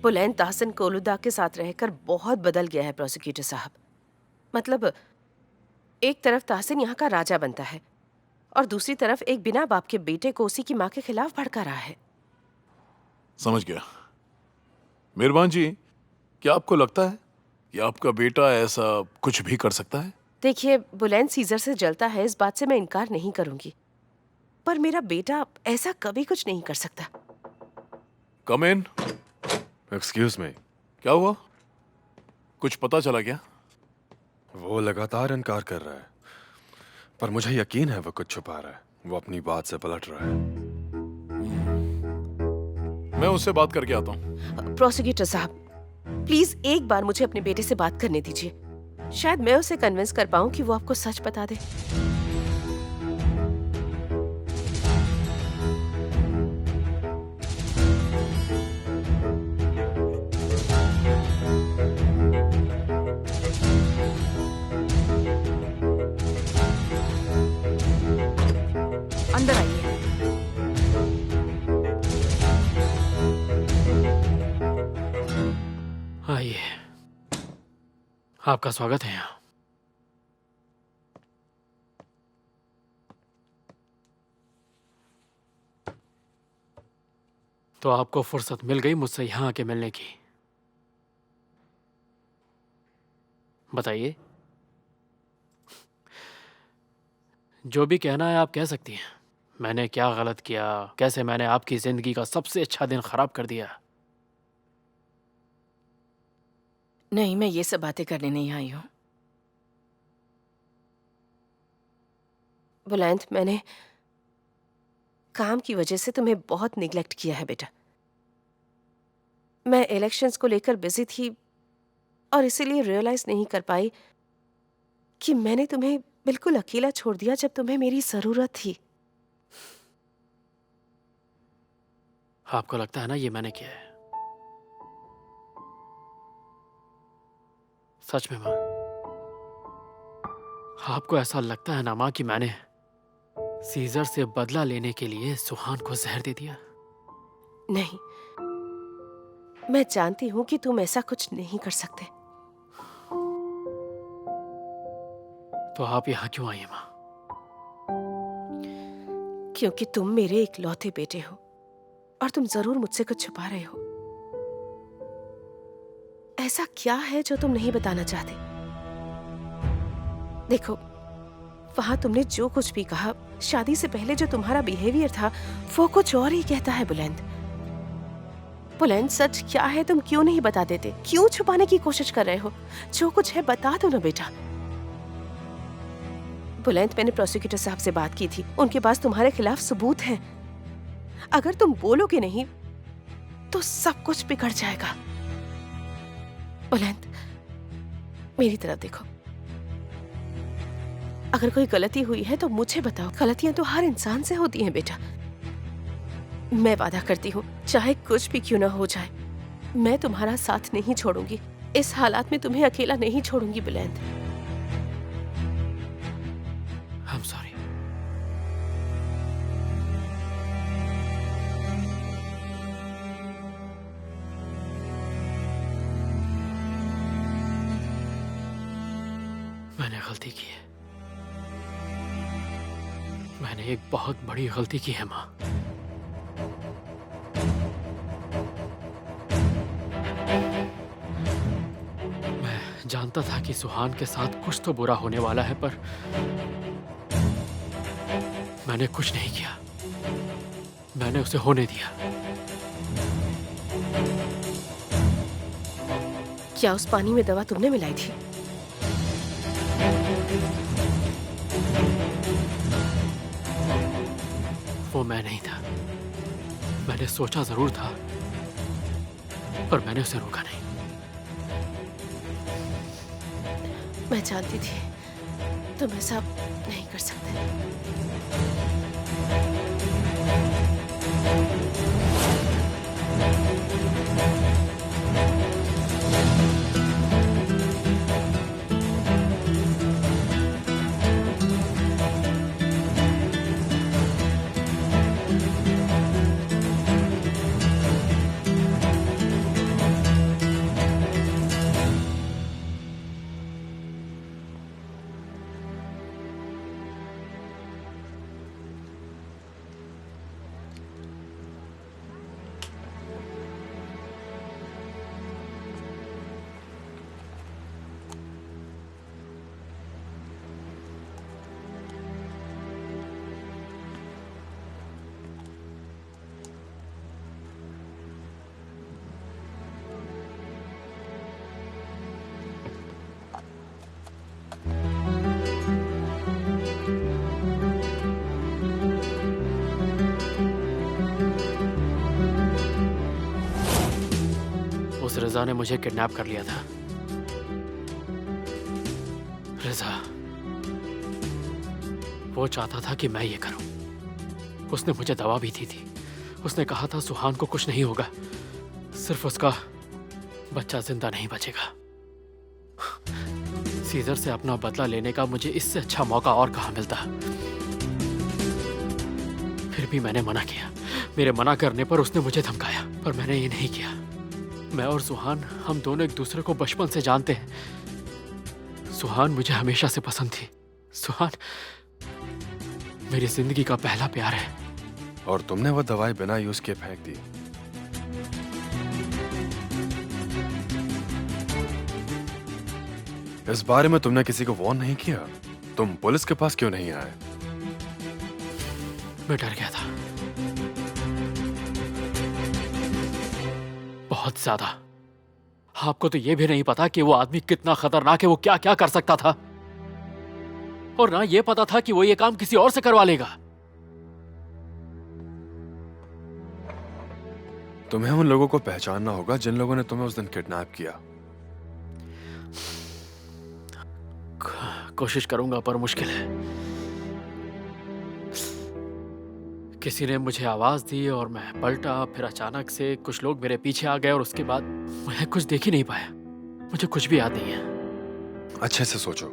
बुलंद ताहसन कोलुदा के साथ रहकर बहुत बदल गया है प्रोसिक्यूटर साहब। मतलब एक तरफ ताहसिन यहाँ का राजा बनता है और दूसरी तरफ एक बिना बाप के बेटे को उसी की माँ के खिलाफ भड़का रहा है। समझ गया। मेहरबान जी, क्या आपको लगता है कि आपका बेटा ऐसा कुछ भी कर सकता है? देखिए, बुलंद सीजर से जलता है, इस बात से मैं इनकार नहीं करूंगी, पर मेरा बेटा ऐसा कभी कुछ नहीं कर सकता। Come in. Excuse me. क्या हुआ? कुछ पता चला क्या? वो लगातार इनकार कर रहा है, पर मुझे यकीन है वो कुछ छुपा रहा है। वो अपनी बात से पलट रहा है। मैं उससे बात करके आता हूँ। प्रोसिक्यूटर साहब, प्लीज एक बार मुझे अपने बेटे से बात करने दीजिए। शायद मैं उसे कन्विंस कर पाऊं कि वो आपको सच बता दे। अंदर आइए। आइए, आपका स्वागत है यहाँ। तो आपको फुर्सत मिल गई मुझसे यहाँ आके मिलने की। बताइए, जो भी कहना है आप कह सकती हैं। मैंने क्या गलत किया, कैसे मैंने आपकी जिंदगी का सबसे अच्छा दिन खराब कर दिया। नहीं, मैं ये सब बातें करने नहीं आई हूं। बुलंद, मैंने काम की वजह से तुम्हें बहुत निगलेक्ट किया है बेटा। मैं इलेक्शंस को लेकर बिजी थी और इसीलिए रियलाइज नहीं कर पाई कि मैंने तुम्हें बिल्कुल अकेला छोड़ दिया जब तुम्हें मेरी जरूरत थी। आपको लगता है ना ये मैंने किया है? सच में माँ, आपको ऐसा लगता है ना माँ कि मैंने सीजर से बदला लेने के लिए सुहान को जहर दे दिया? नहीं, मैं जानती हूं कि तुम ऐसा कुछ नहीं कर सकते। तो आप यहाँ क्यों आई हैं माँ? क्योंकि तुम मेरे इकलौते बेटे हो और तुम जरूर मुझसे कुछ छुपा रहे हो। ऐसा क्या है जो तुम नहीं बताना चाहते? देखो, वहां तुमने जो कुछ भी कहा, शादी से पहले जो तुम्हारा बिहेवियर था, वो कुछ और ही कहता है बुलंद। बुलंद, सच क्या है तुम क्यों नहीं बता देते? क्यों छुपाने की कोशिश कर रहे हो? जो कुछ है बता दो ना बेटा। बुलंद, मैंने प्रोसिक्यूटर साहब से बात की थी, उनके पास तुम्हारे खिलाफ सबूत हैं। अगर तुम बोलोगे नहीं तो सब कुछ बिगड़ जाएगा। बुलंद, मेरी तरफ देखो। अगर कोई गलती हुई है तो मुझे बताओ। गलतियां तो हर इंसान से होती हैं बेटा। मैं वादा करती हूँ, चाहे कुछ भी क्यों ना हो जाए, मैं तुम्हारा साथ नहीं छोड़ूंगी। इस हालात में तुम्हें अकेला नहीं छोड़ूंगी बुलंद। I'm sorry. मैंने गलती की है। मैंने एक बहुत बड़ी गलती की है माँ। मैं जानता था कि सुहान के साथ कुछ तो बुरा होने वाला है, पर मैंने कुछ नहीं किया। मैंने उसे होने दिया। क्या उस पानी में दवा तुमने मिलाई थी? वो मैं नहीं था। मैंने सोचा जरूर था, पर मैंने उसे रोका नहीं। मैं जानती थी तुम ऐसा नहीं कर सकते। उस रिजा ने मुझे किडनैप कर लिया था। रिजा, वो चाहता था कि मैं ये करूं। उसने मुझे दवा भी दी थी। उसने कहा था सुहान को कुछ नहीं होगा, सिर्फ उसका बच्चा जिंदा नहीं बचेगा। सीजर से अपना बदला लेने का मुझे इससे अच्छा मौका और कहाँ मिलता। फिर भी मैंने मना किया। मेरे मना करने पर उसने मुझे धमकाया, पर मैंने ये नहीं किया। मैं और सुहान, हम दोनों एक दूसरे को बचपन से जानते हैं। सुहान मुझे हमेशा से पसंद थी। सुहान मेरी जिंदगी का पहला प्यार है। और तुमने वो दवाई बिना यूज किए फेंक दी। इस बारे में तुमने किसी को वार्न नहीं किया? तुम पुलिस के पास क्यों नहीं आए? मैं डर गया था, बहुत ज्यादा। आपको तो ये भी नहीं पता कि वो आदमी कितना खतरनाक है, वो क्या क्या कर सकता था। और ना ये पता था कि वो ये काम किसी और से करवा लेगा। तुम्हें उन लोगों को पहचानना होगा जिन लोगों ने तुम्हें उस दिन किडनैप किया। कोशिश करूंगा, पर मुश्किल है। किसी ने मुझे आवाज दी और मैं पलटा। फिर अचानक से कुछ लोग मेरे पीछे आ गए और उसके बाद मैं कुछ देख ही नहीं पाया। मुझे कुछ भी याद नहीं है। अच्छे से सोचो,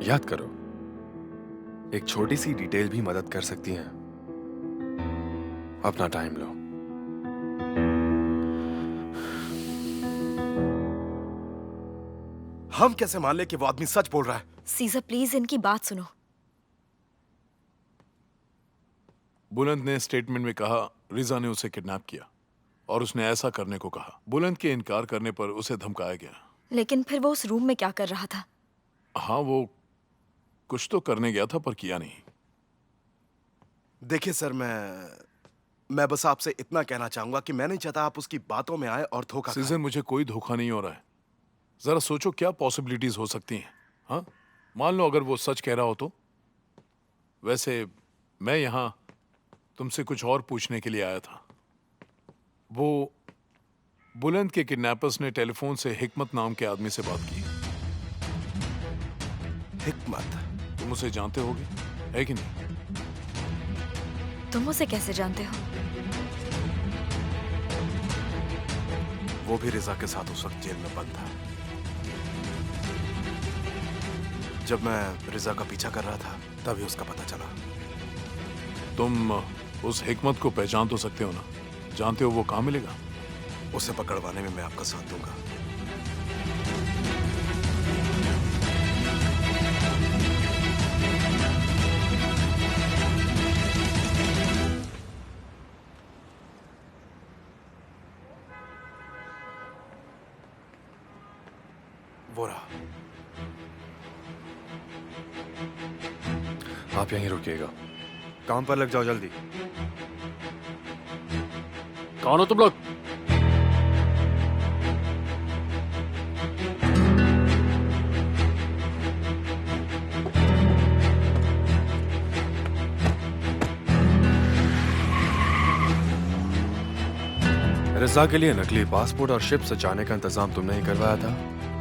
याद करो। एक छोटी सी डिटेल भी मदद कर सकती है। अपना टाइम लो। हम कैसे मान ले कि वो आदमी सच बोल रहा है? सीजर प्लीज इनकी बात सुनो। बुलंद ने स्टेटमेंट में कहा रिजा ने उसे किडनैप किया और उसने ऐसा करने को कहा। बुलंद के इनकार करने पर उसे धमकाया गया। लेकिन फिर वो उस रूम में क्या कर रहा था? हाँ, वो कुछ तो करने गया था पर किया नहीं। देखिए सर, मैं बस आपसे इतना कहना चाहूंगा कि मैं नहीं चाहता आप उसकी बातों में आए और धोखा खाएं। सीजन, मुझे कोई धोखा नहीं हो रहा है। जरा सोचो क्या पॉसिबिलिटीज हो सकती हैं। हाँ, मान लो अगर वो सच कह रहा हो तो। वैसे मैं यहां तुमसे कुछ और पूछने के लिए आया था। वो बुलंद के किडनैपर्स ने टेलीफोन से हिकमत नाम के आदमी से बात की। हिकमत? तुम उसे जानते होगे, है कि नहीं? तुम उसे कैसे जानते हो? वो भी रिजा के साथ उस वक्त जेल में बंद था। जब मैं रिजा का पीछा कर रहा था तभी उसका पता चला। तुम उस हिकमत को पहचान तो सकते हो ना? जानते हो वो कहाँ मिलेगा? उसे पकड़वाने में मैं आपका साथ दूंगा। वो रहा। आप यहीं रुकिएगा। काम पर लग जाओ जल्दी। कौन हो तुम लोग? रिजा के लिए नकली पासपोर्ट और शिप से जाने का इंतजाम तुमने ही करवाया था?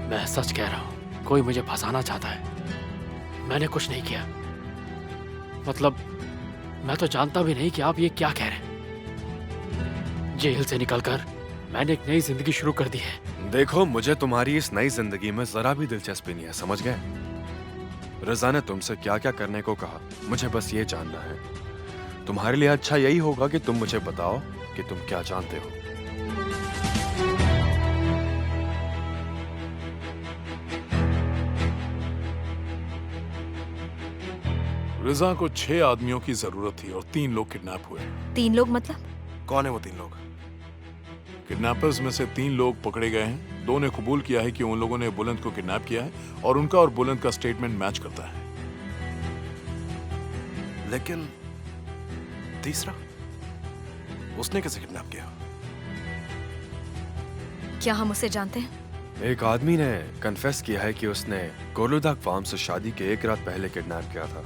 मैं सच कह रहा हूं, कोई मुझे फंसाना चाहता है। मैंने कुछ नहीं किया। मतलब मैं तो जानता भी नहीं कि आप ये क्या कह रहे हैं। जेल से निकलकर मैंने एक नई जिंदगी शुरू कर दी है। देखो, मुझे तुम्हारी इस नई जिंदगी में जरा भी दिलचस्पी नहीं है, समझ गए? रिजा ने तुमसे क्या क्या करने को कहा, मुझे बस ये जानना है। तुम्हारे लिए अच्छा यही होगा कि तुम मुझे बताओ कि तुम क्या जानते हो। रिजा को 6 आदमियों की जरूरत थी और 3 लोग किडनैप हुए। 3 लोग मतलब? कौन है वो 3 लोग? किडनैपर्स में से 3 लोग पकड़े गए हैं। 2 ने कबूल किया है कि उन लोगों ने बुलंद को किडनैप किया है और उनका और बुलंद का स्टेटमेंट मैच करता है। लेकिन तीसरा, उसने कैसे किडनैप किया? क्या हम उसे जानते हैं? एक आदमी ने कन्फेस किया है कि उसने कोलुदाक फार्म से शादी के 1 रात पहले किडनैप किया था।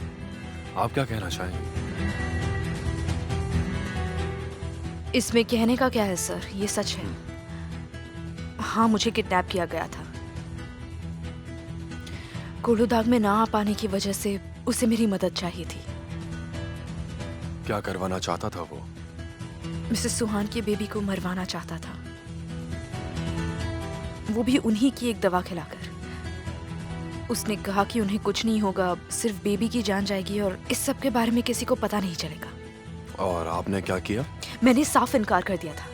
आप क्या कहना चाहेंगे? इसमें कहने का क्या है सर, ये सच है। हाँ, मुझे किडनैप किया गया था। कोडोदाग में ना आ पाने की वजह से उसे मेरी मदद चाहिए थी। क्या करवाना चाहता था वो? मिसेस सुहान की बेबी को मरवाना चाहता था, वो भी उन्हीं की एक दवा खिलाकर। उसने कहा कि उन्हें कुछ नहीं होगा, सिर्फ बेबी की जान जाएगी और इस सब के बारे में किसी को पता नहीं चलेगा। और आपने क्या किया? मैंने साफ इनकार कर दिया था।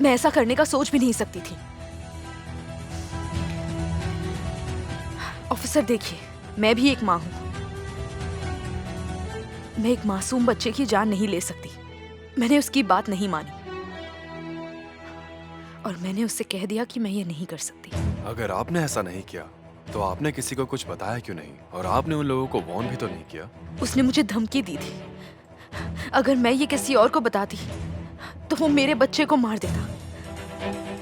मैं ऐसा करने का सोच भी नहीं सकती थी। ऑफिसर देखिए, मैं भी एक माँ हूं। मैं एक मासूम बच्चे की जान नहीं ले सकती। मैंने उसकी बात नहीं मानी और मैंने उससे कह दिया कि मैं ये नहीं कर सकती। अगर आपने ऐसा नहीं किया तो आपने किसी को कुछ बताया क्यों नहीं? और आपने उन लोगों को वॉर्न भी तो नहीं किया? उसने मुझे धमकी दी थी, अगर मैं ये किसी और को बताती तो वो मेरे बच्चे को मार देता।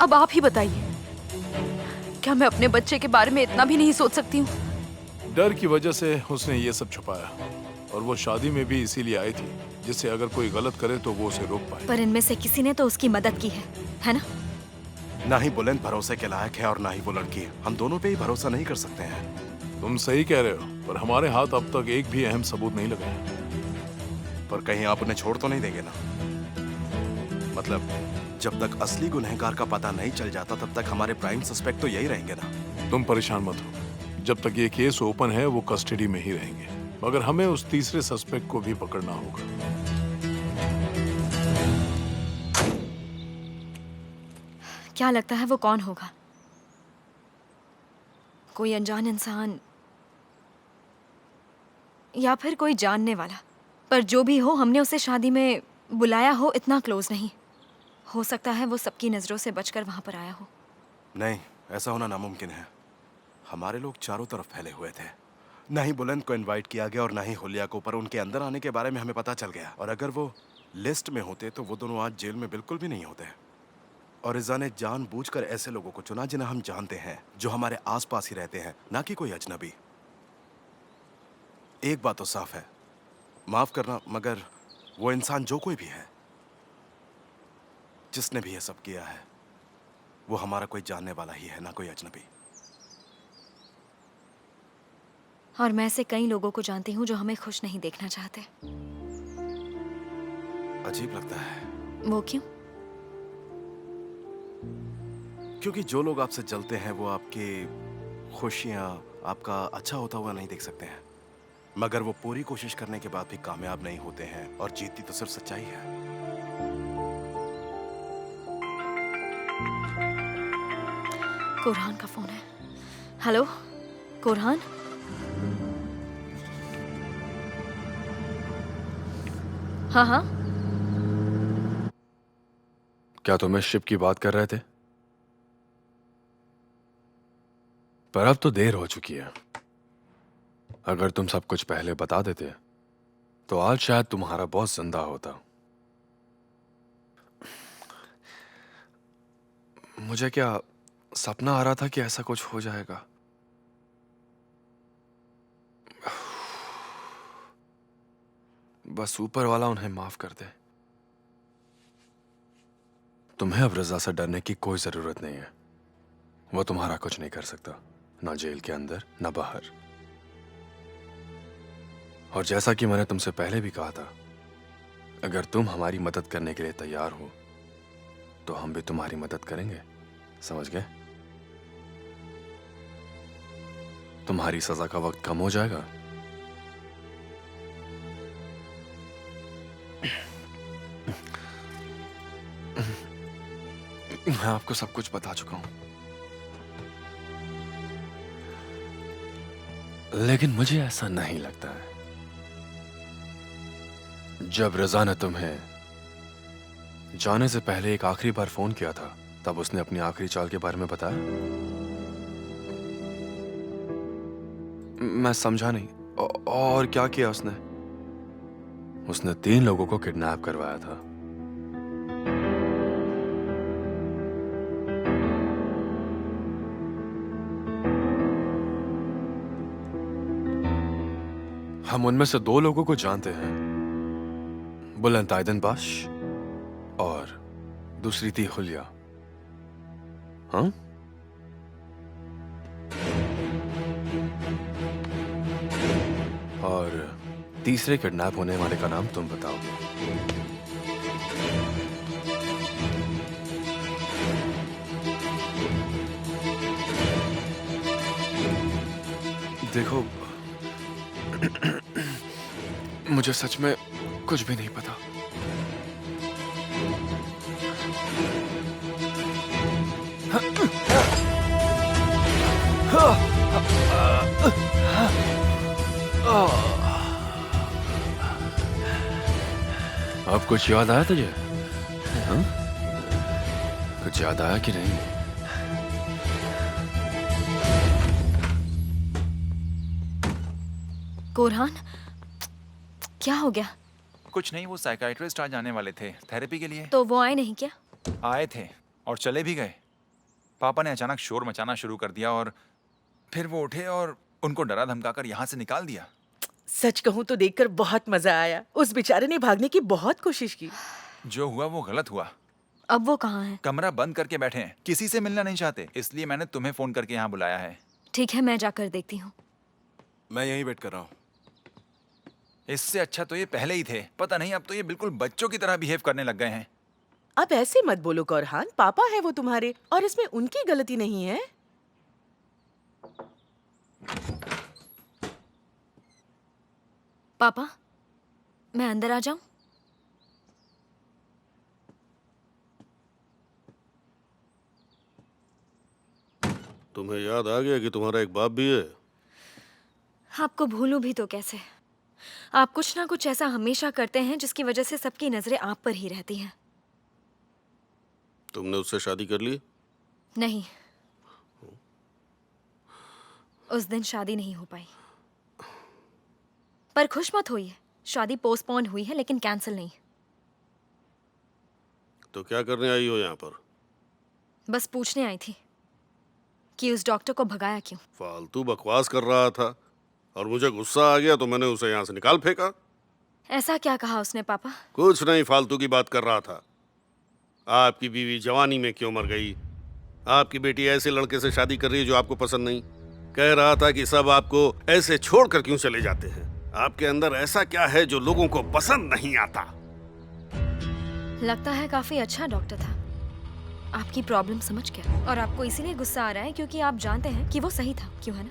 अब आप ही बताइए, क्या मैं अपने बच्चे के बारे में इतना भी नहीं सोच सकती हूँ? डर की वजह से उसने ये सब छुपाया, और वो शादी में भी इसीलिए आई थी, जिससे अगर कोई गलत करे तो वो उसे रोक पाए। पर इनमें से किसी ने तो उसकी मदद की है ना? ना ही बुलंद भरोसे के लायक है और ना ही वो लड़की। हम दोनों पे ही भरोसा नहीं कर सकते हैं। तुम सही कह रहे हो, पर हमारे हाथ अब तक एक भी अहम सबूत नहीं लगा है। पर कहीं आप उन्हें छोड़ तो नहीं देंगे ना? मतलब जब तक असली गुनहगार का पता नहीं चल जाता तब तक हमारे प्राइम सस्पेक्ट तो यही रहेंगे ना? तुम परेशान मत हो, जब तक ये केस ओपन है वो कस्टडी में ही रहेंगे, मगर हमें उस तीसरे सस्पेक्ट को भी पकड़ना होगा। क्या लगता है वो कौन होगा? कोई अनजान इंसान या फिर कोई जानने वाला? पर जो भी हो, हमने उसे शादी में बुलाया हो, इतना क्लोज नहीं। हो सकता है वो सबकी नजरों से बचकर वहां पर आया हो। नहीं, ऐसा होना नामुमकिन है। हमारे लोग चारों तरफ फैले हुए थे। ना ही बुलंद को इनवाइट किया गया और ना ही हुलिया को, पर उनके अंदर आने के बारे में हमें पता चल गया। और अगर वो लिस्ट में होते तो वो दोनों आज जेल में बिल्कुल भी नहीं होते। और रिजा ने जानबूझकर ऐसे लोगों को चुना जिन्हें हम जानते हैं, जो हमारे आसपास ही रहते हैं, ना कि कोई अजनबी। एक बात तो साफ है, माफ करना, मगर वो इंसान जो कोई भी है, जिसने भी ये सब किया है, वो हमारा कोई जानने वाला ही है, ना कोई अजनबी। और मैं ऐसे कई लोगों को जानती हूँ जो हमें खुश नहीं देखना चाहते। अजीब लगता है। वो क्यों? क्योंकि जो लोग आपसे जलते हैं वो आपकी खुशियां, आपका अच्छा होता हुआ नहीं देख सकते हैं, मगर वो पूरी कोशिश करने के बाद भी कामयाब नहीं होते हैं, और जीतती तो सिर्फ सच्चाई है। कोरहान का फोन है। हेलो कोरहान? हाँ हाँ। क्या तुम इस शिप की बात कर रहे थे? पर अब तो देर हो चुकी है। अगर तुम सब कुछ पहले बता देते तो आज शायद तुम्हारा बॉस जिंदा होता। मुझे क्या सपना आ रहा था कि ऐसा कुछ हो जाएगा? बस ऊपर वाला उन्हें माफ कर दे। तुम्हें अब रजा से डरने की कोई जरूरत नहीं है। वो तुम्हारा कुछ नहीं कर सकता, ना जेल के अंदर ना बाहर। और जैसा कि मैंने तुमसे पहले भी कहा था, अगर तुम हमारी मदद करने के लिए तैयार हो तो हम भी तुम्हारी मदद करेंगे। समझ गए? तुम्हारी सजा का वक्त कम हो जाएगा। मैं आपको सब कुछ बता चुका हूं, लेकिन मुझे ऐसा नहीं लगता है। जब रजा ने तुम्हें जाने से पहले एक आखिरी बार फोन किया था, तब उसने अपनी आखिरी चाल के बारे में बताया? मैं समझा नहीं। और क्या किया उसने? उसने 3 लोगों को किडनैप करवाया था। हम उनमें से 2 लोगों को जानते हैं, बुलंद आयदन बाश और दूसरी थी हुलिया। हाँ? और तीसरे किडनैप होने वाले का नाम तुम बताओगे। देखो, मुझे सच में कुछ भी नहीं पता। अब कुछ याद आया तुझे? हाँ? कुछ याद आया कि नहीं? कोरहान, क्या हो गया? कुछ नहीं, वो साइकाइट्रिस्ट आज आने वाले थे थेरेपी के लिए। तो वो आए नहीं क्या? आए थे और चले भी गए। पापा ने अचानक शोर मचाना शुरू कर दिया और फिर वो उठे और उनको डरा धमकाकर यहाँ से निकाल दिया। सच कहूं तो देखकर बहुत मजा आया। उस बेचारे ने भागने की बहुत कोशिश की। जो हुआ वो गलत हुआ। अब वो कहाँ है? कमरा बंद करके बैठे हैं, किसी से मिलना नहीं चाहते, इसलिए मैंने तुम्हें फोन करके यहाँ बुलाया है। ठीक है, मैं जाकर देखती हूँ। मैं यहीं वेट कर रहा हूँ। इससे अच्छा तो ये पहले ही थे। पता नहीं, अब तो ये बिल्कुल बच्चों की तरह बिहेव करने लग गए हैं। अब ऐसे मत बोलो कोरहान, पापा है वो तुम्हारे और इसमें उनकी गलती नहीं है। पापा, मैं अंदर आ जाऊं? तुम्हें याद आ गया कि तुम्हारा एक बाप भी है? आपको भूलूं भी तो कैसे? आप कुछ ना कुछ ऐसा हमेशा करते हैं जिसकी वजह से सबकी नजरें आप पर ही रहती हैं। तुमने उससे शादी कर ली? नहीं, उस दिन शादी नहीं हो पाई। पर खुश मत होइए, शादी पोस्टपोन हुई है लेकिन कैंसिल नहीं। तो क्या करने आई हो यहाँ पर? बस पूछने आई थी कि उस डॉक्टर को भगाया क्यों। फालतू बकवास कर रहा था और मुझे गुस्सा आ गया तो मैंने उसे यहाँ से निकाल फेंका। ऐसा क्या कहा उसने पापा? कुछ नहीं, फालतू की बात कर रहा था। आपकी बीवी जवानी में क्यों मर गई? आपकी बेटी ऐसे लड़के से शादी कर रही है जो आपको पसंद नहीं। कह रहा था कि सब आपको ऐसे छोड़कर क्यों चले जाते हैं। आपके अंदर ऐसा क्या है जो लोगों को पसंद नहीं आता? लगता है काफी अच्छा डॉक्टर था। आपकी प्रॉब्लम समझ गया और आपको इसीलिए गुस्सा आ रहा है क्योंकि आप जानते हैं कि वो सही था, क्यों है ना?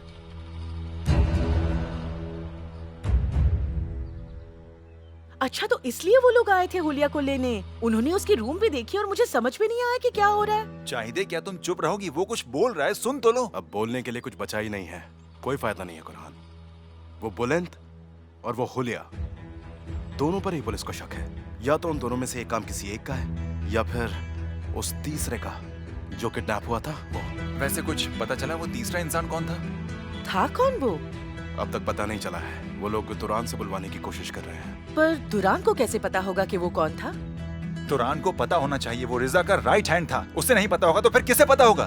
अच्छा, तो इसलिए वो लोग आए थे हुलिया को लेने। उन्होंने उसकी रूम भी देखी और मुझे समझ में नहीं आया कि क्या हो रहा है। चाहिए क्या तुम चुप रहोगी? वो कुछ बोल रहा है, सुन तो लो। अब बोलने के लिए कुछ बचा ही नहीं है। कोई फायदा नहीं है कुरहान। वो बुलंद और वो हुलिया, दोनों पर ही पुलिस को शक है। या तो उन दोनों में से एक काम किसी एक का है या फिर उस तीसरे का जो किडनैप हुआ था वो। वैसे कुछ पता चला वो तीसरा इंसान कौन था? था कौन वो? अब तक पता नहीं चला है। वो लोग तुरान से बुलवाने की कोशिश कर रहे हैं। पर दुरान को कैसे पता होगा कि वो कौन था? तुरान को पता होना चाहिए, वो रिजा का राइट हैंड था। उसे नहीं पता होगा तो फिर किसे पता होगा?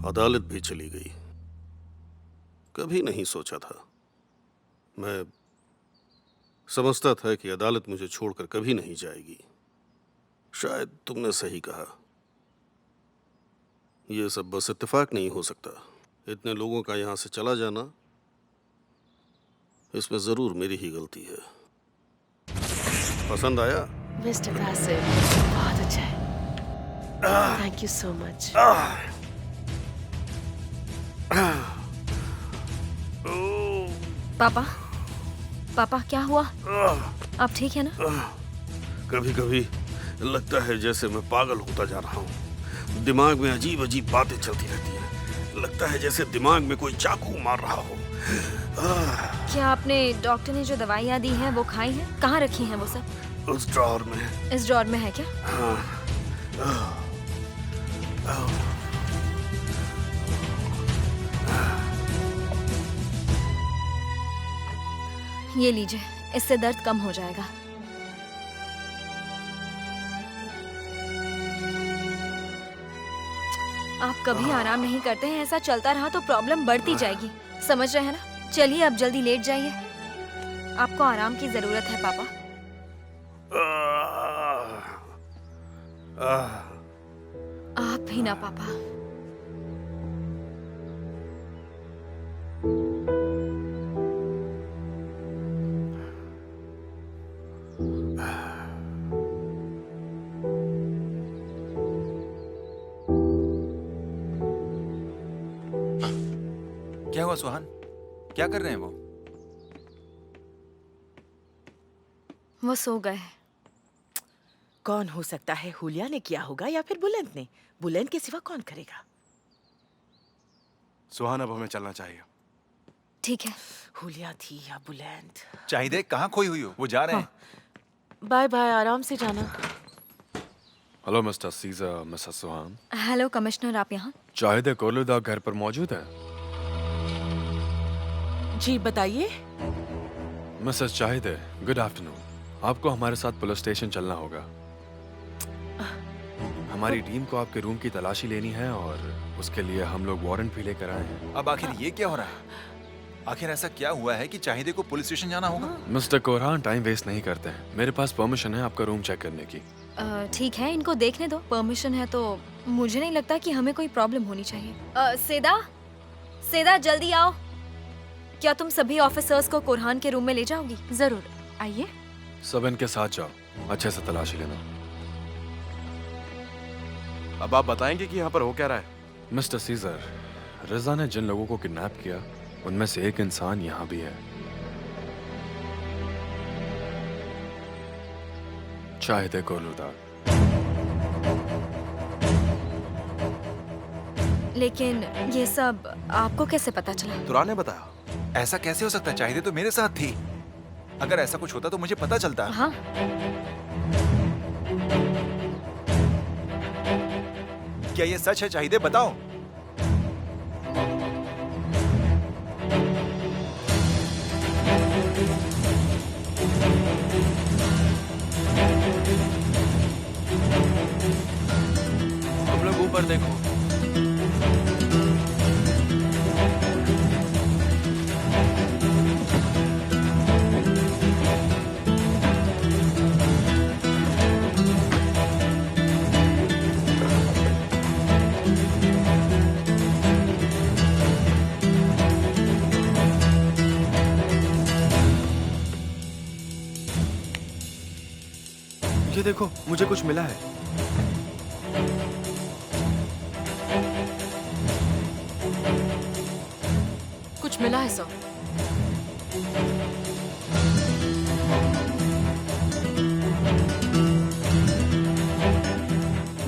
अदालत भी चली गई। कभी नहीं सोचा था। मैं समझता था कि अदालत मुझे छोड़कर कभी नहीं जाएगी। शायद तुमने सही कहा। यह सब बस इत्तेफाक नहीं हो सकता। इतने लोगों का यहां से चला जाना, इसमें जरूर मेरी ही गलती है। पसंद आया? मिस्टर कासिम, बहुत अच्छा है। Thank you so much. पापा, पापा क्या हुआ? आप ठीक है ना? कभी कभी लगता है जैसे मैं पागल होता जा रहा हूँ। दिमाग में अजीब अजीब बातें चलती रहती हैं। लगता है जैसे दिमाग में कोई चाकू मार रहा हो। क्या आपने डॉक्टर ने जो दवाइयाँ दी हैं वो खाई हैं? कहाँ रखी हैं वो सब? उस ड्रॉर में। इस ड्रॉर में है क्या? ये लीजिए, इससे दर्द कम हो जाएगा। आप कभी आराम नहीं करते हैं। ऐसा चलता रहा तो प्रॉब्लम बढ़ती जाएगी। समझ रहे हैं ना? चलिए अब जल्दी लेट जाइए। आपको आराम की जरूरत है पापा। आप भी ना पापा। क्या हुआ सुहान? क्या कर रहे हैं वो सो गए। कौन हो सकता है? हुलिया ने किया होगा या फिर बुलंद ने। बुलंद के सिवा कौन करेगा? सुहान, अब हमें चलना चाहिए। ठीक है। हुलिया थी या बुलंद? चाहिए कहाँ खोई हुई हो? वो जा रहे हैं। बाय बाय, आराम से जाना। हेलो मिस्टर सीजर, मिसेस सुहान। हेलो कमिश्नर, आप यहाँ? चाहिए कोलुदा घर पर मौजूद है? जी बताइए। मिसेस चाहिए, गुड आफ्टरनून। आपको हमारे साथ पुलिस स्टेशन चलना होगा। हमारी टीम को आपके रूम की तलाशी लेनी है और उसके लिए हम लोग वारंट भी लेकर आए हैं। अब आखिर ये क्या हो रहा है? आखिर ऐसा क्या हुआ है कि चाहिए को पुलिस स्टेशन जाना होगा? मिस्टर कोरहान, टाइम वेस्ट नहीं करते हैं। मेरे पास परमिशन है आपका रूम चेक करने की। ठीक है, इनको देखने दो। परमिशन है तो मुझे नहीं लगता कि हमें कोई प्रॉब्लम होनी चाहिए। सेदा जल्दी आओ। क्या तुम सभी ऑफिसर्स को कोरहान के रूम में ले जाओगी? जरूर, आइए। सब इनके साथ जाओ, अच्छे से तलाशी लेना। अब आप बताएंगे कि यहाँ पर हो क्या रहा है? मिस्टर सीजर, रजा ने जिन लोगों को किडनैप किया उनमें से एक इंसान यहाँ भी है। चाहिए कोलुदा। लेकिन ये सब आपको कैसे पता चला? तुरा ने बताया। ऐसा कैसे हो सकता है? चाहिए तो मेरे साथ थी। अगर ऐसा कुछ होता तो मुझे पता चलता। हाँ। क्या ये सच है? चाहिए बताओ। तुम लोग ऊपर देखो। ये देखो, मुझे कुछ मिला है। कुछ मिला है सर?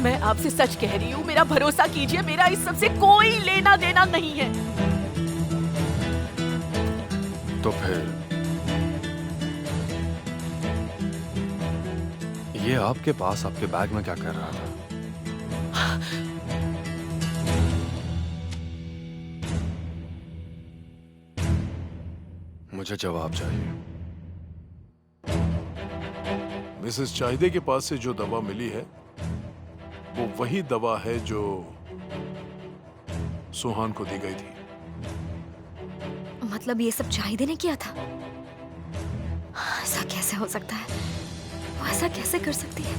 मैं आपसे सच कह रही हूँ, मेरा भरोसा कीजिए, मेरा इस सब से कोई लेना देना नहीं है। तो फिर ये आपके पास आपके बैग में क्या कर रहा था? मुझे जवाब चाहिए। मिसेस चाहिए के पास से जो दवा मिली है वो वही दवा है जो सुहान को दी गई थी। मतलब ये सब चाहिए ने किया था? ऐसा कैसे हो सकता है? वो ऐसा कैसे कर सकती है?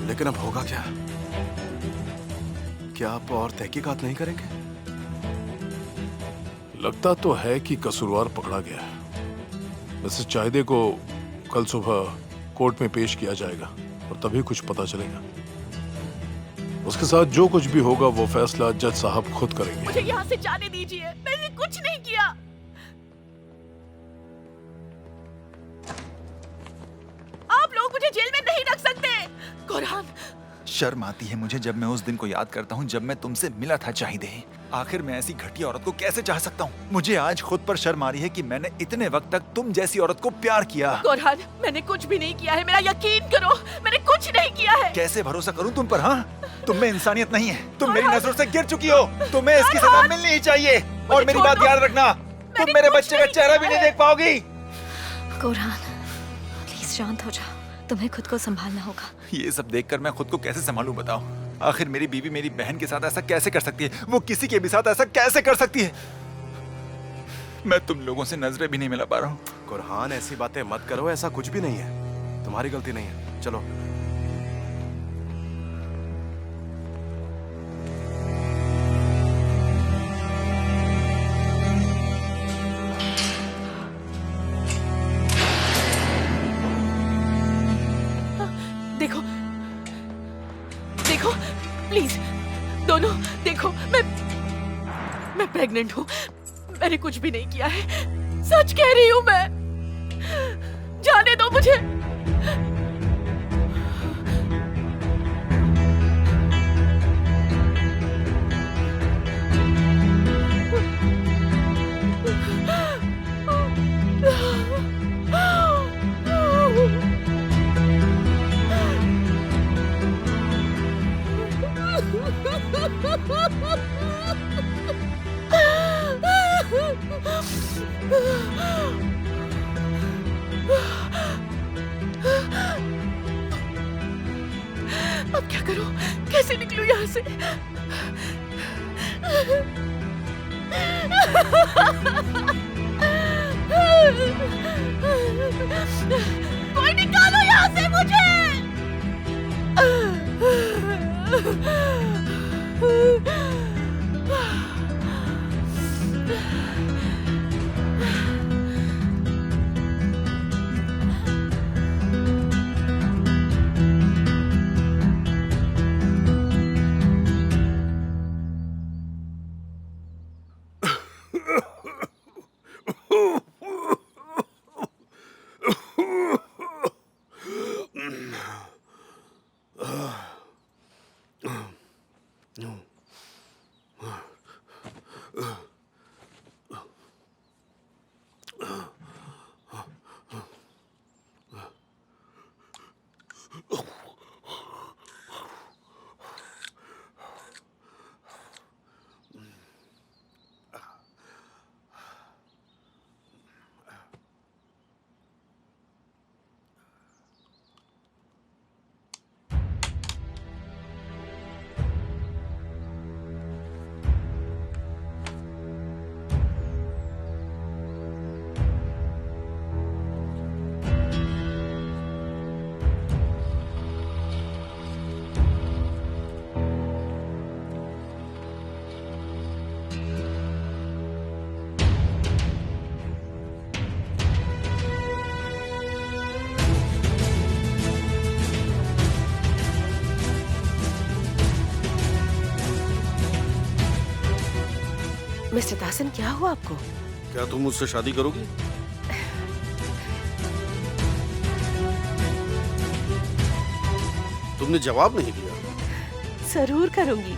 लेकिन अब होगा क्या? क्या आप और तहकीकात नहीं करेंगे? लगता तो है कि कसूरवार पकड़ा गया है। मिसेस चाहिए को कल सुबह कोर्ट में पेश किया जाएगा और तभी कुछ पता चलेगा। उसके साथ जो कुछ भी होगा वो फैसला जज साहब खुद करेंगे। मुझे यहाँ से जाने दीजिए, मैंने कुछ नहीं किया। आप लोग मुझे जेल में नहीं रख सकते। कोरहान, शर्म आती है मुझे जब मैं उस दिन को याद करता हूँ जब मैं तुमसे मिला था चाहिए। आखिर मैं ऐसी घटिया औरत को कैसे चाह सकता हूँ? मुझे आज खुद पर शर्म आ रही है कि मैंने इतने वक्त तक तुम जैसी औरत को प्यार किया। कोरहान, मैंने कुछ भी नहीं किया है, मेरा यकीन करो, मैंने कुछ नहीं किया है। कैसे भरोसा करूँ तुम पर? हाँ, तुम में इंसानियत नहीं है। तुम मेरी नजरों से गिर चुकी हो। तुम्हें इसकी सजा मिलनी ही चाहिए। और मेरी बात याद रखना, तुम मेरे बच्चे का चेहरा भी नहीं देख पाओगी। कोरहान, प्लीज शांत हो जाओ। तुम्हें खुद को संभालना होगा। ये सब देखकर मैं खुद को कैसे संभालूं बताओ? आखिर मेरी बीवी मेरी बहन के साथ ऐसा कैसे कर सकती है? वो किसी के भी साथ ऐसा कैसे कर सकती है? मैं तुम लोगों से नजरें भी नहीं मिला पा रहा हूँ। कुरहान, ऐसी बातें मत करो, ऐसा कुछ भी नहीं है। तुम्हारी गलती नहीं है। चलो। देखो, देखो, प्लीज दोनों देखो, मैं प्रेग्नेंट हूँ। मैंने कुछ भी नहीं किया है, सच कह रही हूँ मैं। जाने दो मुझे। अब क्या करूं? कैसे निकलूं यहाँ से? कोई निकालो यहाँ से मुझे! मिस्टर दासन, क्या हुआ आपको? क्या तुम मुझसे शादी करोगी? तुमने जवाब नहीं दिया। जरूर करूंगी।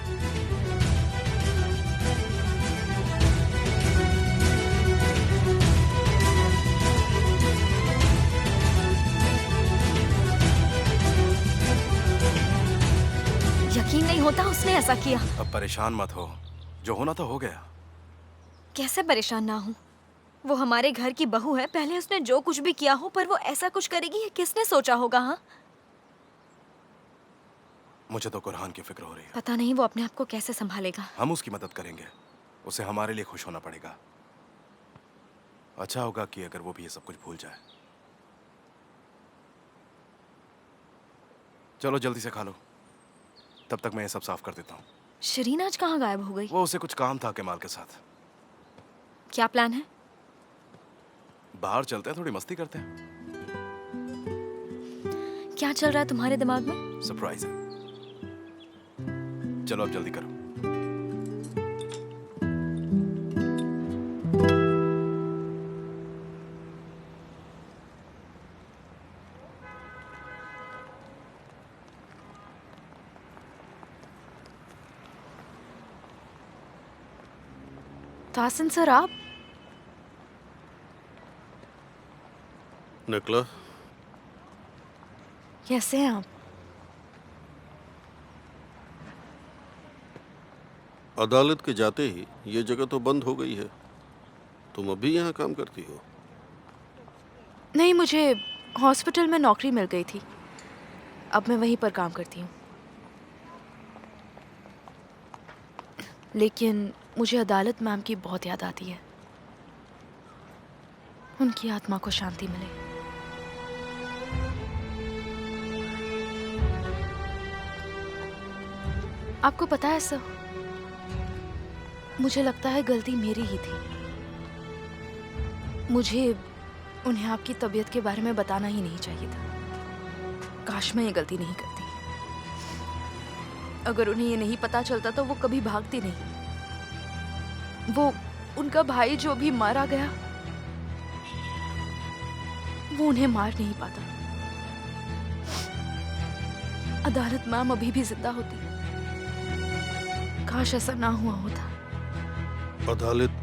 यकीन नहीं होता उसने ऐसा किया। अब परेशान मत हो, जो होना तो हो गया। कैसे परेशान ना हूँ? वो हमारे घर की बहू है। पहले उसने जो कुछ भी किया हो, पर वो ऐसा कुछ करेगी ये किसने सोचा होगा? हाँ, मुझे तो कुरहान की फिक्र हो रही है। पता नहीं वो अपने आप को कैसे संभालेगा। हम उसकी मदद करेंगे, उसे हमारे लिए खुश होना पड़ेगा। अच्छा होगा कि अगर वो भी ये सब कुछ भूल जाए। चलो जल्दी से खा लो, तब तक मैं ये सब साफ कर देता हूँ। शरीन आज कहाँ गायब हो गई? वो उसे कुछ काम था केमाल के साथ। क्या प्लान है? बाहर चलते हैं, थोड़ी मस्ती करते हैं। क्या चल रहा है तुम्हारे दिमाग में? सरप्राइज है। चलो अब जल्दी करो। तासन सर, आप निकला? कैसे हैं आप? अदालत के जाते ही ये जगह तो बंद हो गई है। तुम अभी यहाँ काम करती हो? नहीं, मुझे हॉस्पिटल में नौकरी मिल गई थी। अब मैं वहीं पर काम करती हूँ। लेकिन मुझे अदालत मैम की बहुत याद आती है। उनकी आत्मा को शांति मिले। आपको पता है सर, मुझे लगता है गलती मेरी ही थी। मुझे उन्हें आपकी तबीयत के बारे में बताना ही नहीं चाहिए था। काश मैं ये गलती नहीं करती। अगर उन्हें ये नहीं पता चलता तो वो कभी भागती नहीं। वो उनका भाई जो भी मारा गया, वो उन्हें मार नहीं पाता। अदालत मैम अभी भी जिंदा होती। काश ऐसा ना हुआ होता। अदालत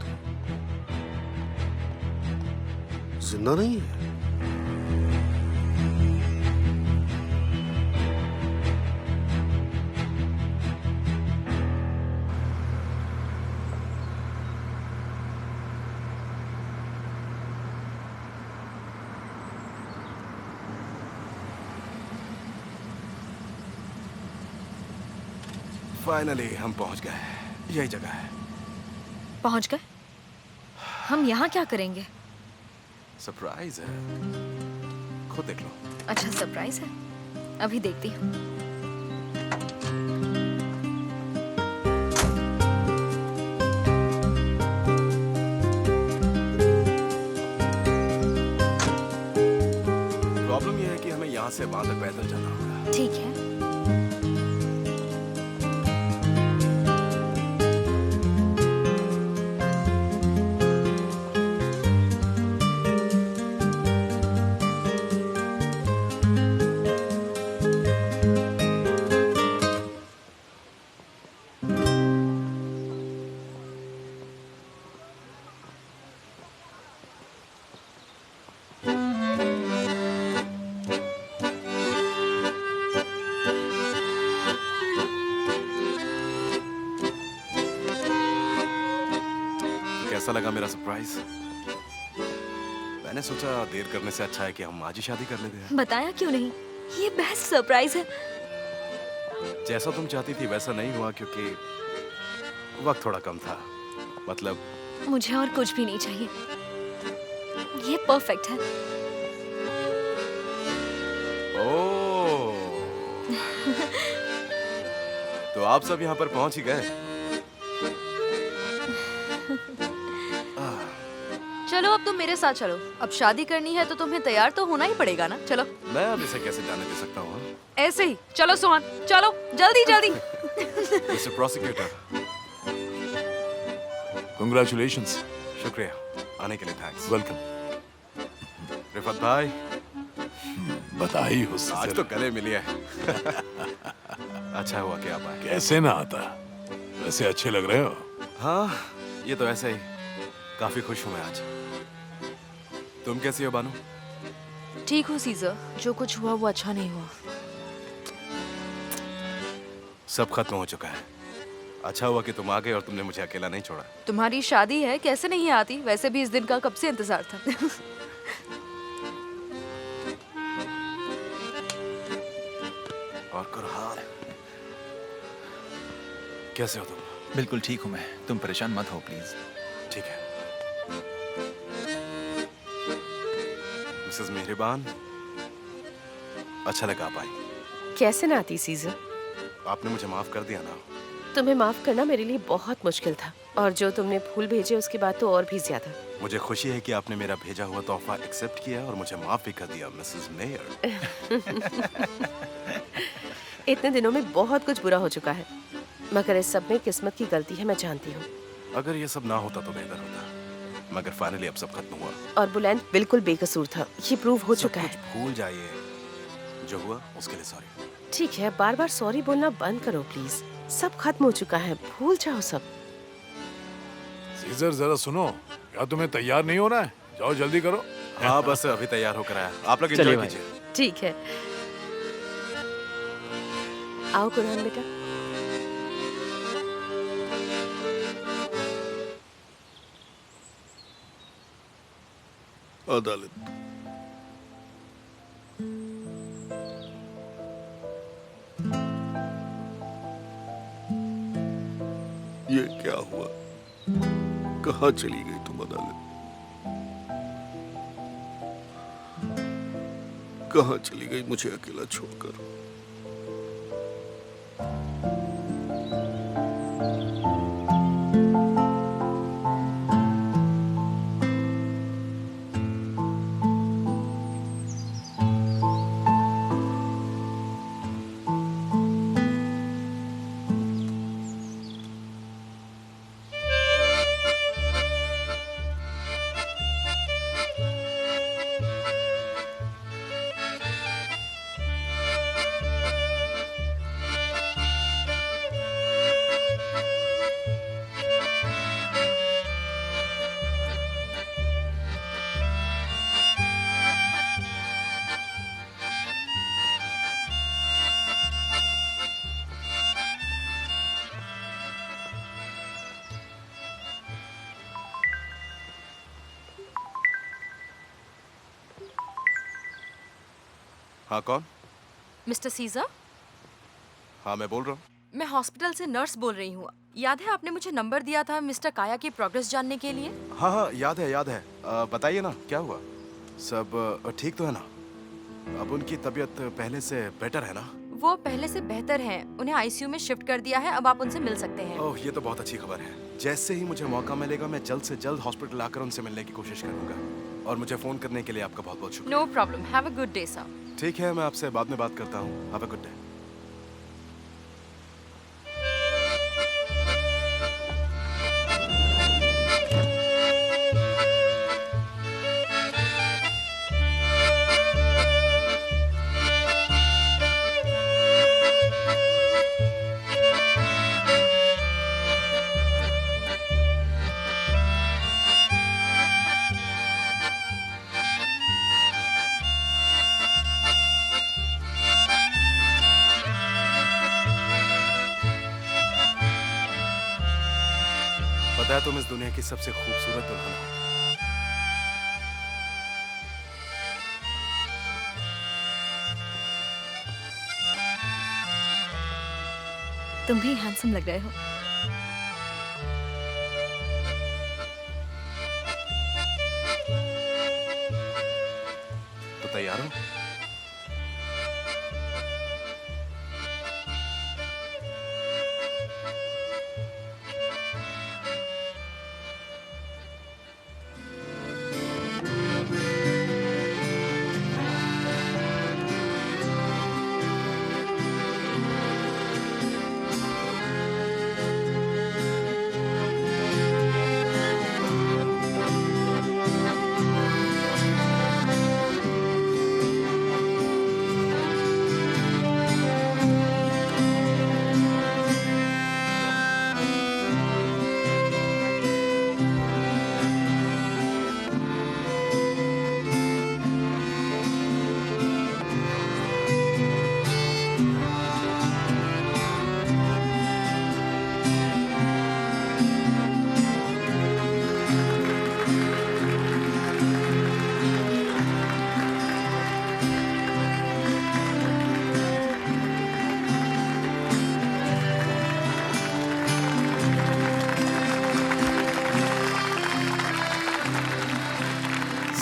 जिंदा नहीं है? फाइनली हम पहुंच गए। यही जगह है। पहुंच गए? हम यहाँ क्या करेंगे? सरप्राइज है, खुद देख लो। अच्छा सरप्राइज है, अभी देखती हूँ। प्रॉब्लम यह है कि हमें यहाँ से वहां तक पैदल जाना होगा। ठीक है। कैसा लगा मेरा सरप्राइज? मैंने सोचा देर करने से अच्छा है कि हम आज ही शादी कर लेते हैं। बताया क्यों नहीं? ये बेस्ट सरप्राइज है। जैसा तुम चाहती थी वैसा नहीं हुआ क्योंकि वक्त थोड़ा कम था। मतलब मुझे और कुछ भी नहीं चाहिए, ये परफेक्ट है। ओह, तो आप सब यहाँ पर पहुंच ही गए। चलो अब तुम मेरे साथ चलो। अब शादी करनी है तो तुम्हें तैयार तो होना ही पड़ेगा ना। चलो। मैं अब इसे कैसे जाने दे सकता हूँ? ऐसे ही चलो सुहान, चलो जल्दी जल्दी। Mister prosecutor, congratulations. शुक्रिया, आने के लिए थैंक्स। वेलकम। रिफत भाई, बधाई हो। आज तो गले मिली है। अच्छा हुआ कि आप आए। कैसे ना आता, वैसे अच्छे लग रहे हो। हाँ, ये तो ऐसे ही। काफी खुश हूँ मैं आज। तुम कैसी हो बानू? ठीक हो सीजर, जो कुछ हुआ वो अच्छा नहीं हुआ। सब खत्म हो चुका है। अच्छा हुआ कि तुम आ गए और तुमने मुझे अकेला नहीं छोड़ा। तुम्हारी शादी है, कैसे नहीं आती? वैसे भी इस दिन का कब से इंतजार था। और कुरहान, कैसे हो तुम? बिल्कुल ठीक हूँ मैं, तुम परेशान मत हो प्लीज। ठीक है मिसेस मेहरबान, अच्छा लगा आप आई। कैसे ना आती सीजर? आपने मुझे माफ कर दिया ना। तुम्हें माफ करना मेरे लिए बहुत मुश्किल था, और जो तुमने फूल भेजे उसके बाद तो और भी ज्यादा। मुझे खुशी है कि आपने मेरा भेजा हुआ तोहफा एक्सेप्ट किया और मुझे माफ भी कर दिया मिसेस मेयर। इतने दिनों में बहुत कुछ बुरा हो चुका है, मगर इस सब में किस्मत की गलती है, मैं जानती हूँ। अगर ये सब ना होता तो बेहतर होता, मगर फाइनली अब सब खत्म हुआ। और बुलंद बिल्कुल बेकसूर था, ये प्रूव हो चुका सब है। कुछ भूल जाइए, जो हुआ उसके लिए सॉरी। ठीक है, बार बार सॉरी बोलना बंद करो प्लीज। सब खत्म हो चुका है, भूल जाओ सब। सीजर जरा सुनो, क्या तुम्हें तैयार नहीं होना है? जाओ जल्दी करो। हाँ बस अभी तैयार होकर आया, आप लोग चलिए एंजॉय भाई। कीजिए। ठीक है, आओ कुरान बेटा। अदालत ये क्या हुआ? कहाँ चली गई तुम अदालत? कहाँ चली गई मुझे अकेला छोड़कर? हाँ, कौन? मिस्टर सीजर, हाँ, मैं बोल रहा हूँ। मैं हॉस्पिटल से नर्स बोल रही हूँ। याद है आपने मुझे नंबर दिया था मिस्टर काया की प्रोग्रेस जानने के लिए? हाँ हाँ, याद है, याद है। बताइए ना, क्या हुआ? सब ठीक तो है ना? अब उनकी तबीयत पहले से बेटर है ना? वो पहले से बेहतर हैं। उन्हें आईसीयू में शिफ्ट कर दिया है। अब आप उनसे मिल सकते हैं। ओह, ये तो बहुत अच्छी खबर है। जैसे ही मुझे मौका मिलेगा मैं जल्द से जल्द हॉस्पिटल आकर उनसे मिलने की कोशिश करूंगा। और मुझे फोन करने के लिए आपका बहुत बहुत शुक्रिया। No problem. Have a good day sir. ठीक है, मैं आपसे बाद में बात करता हूँ। Have a good day. पता है तुम इस दुनिया की सबसे खूबसूरत दुल्हन हो। तुम भी हैंडसम लग रहे हो। तो तैयार हो?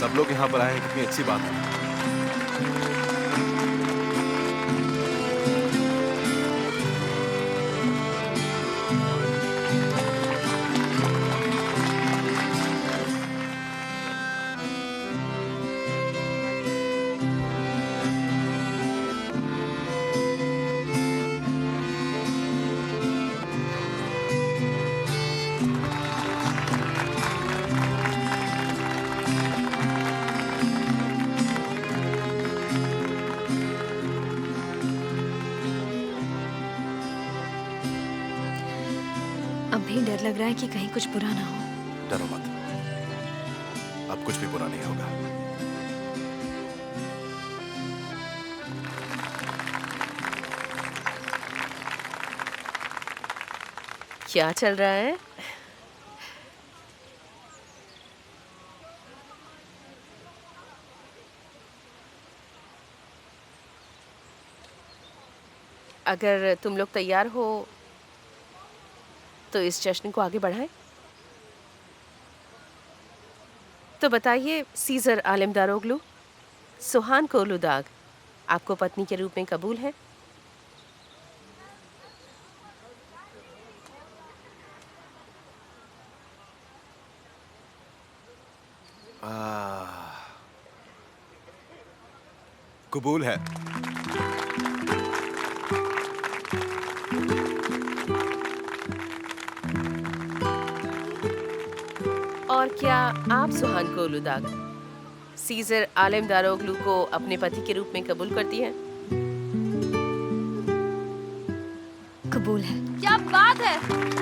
सब लोग यहाँ पर आए हैं, कितनी अच्छी बात है। अब भी डर लग रहा है कि कहीं कुछ बुरा ना हो। डरो मत, अब कुछ भी बुरा नहीं होगा। क्या चल रहा है? अगर तुम लोग तैयार हो तो इस जश्न को आगे बढ़ाएं। तो बताइए सीजर आलिम दारोगलू, सुहान कोलुदाग आपको पत्नी के रूप में कबूल है? कबूल है। और क्या आप सुहान कोलुदाग सीजर आलिम दारोगलू को अपने पति के रूप में कबूल करती हैं? कबूल है। क्या बात है।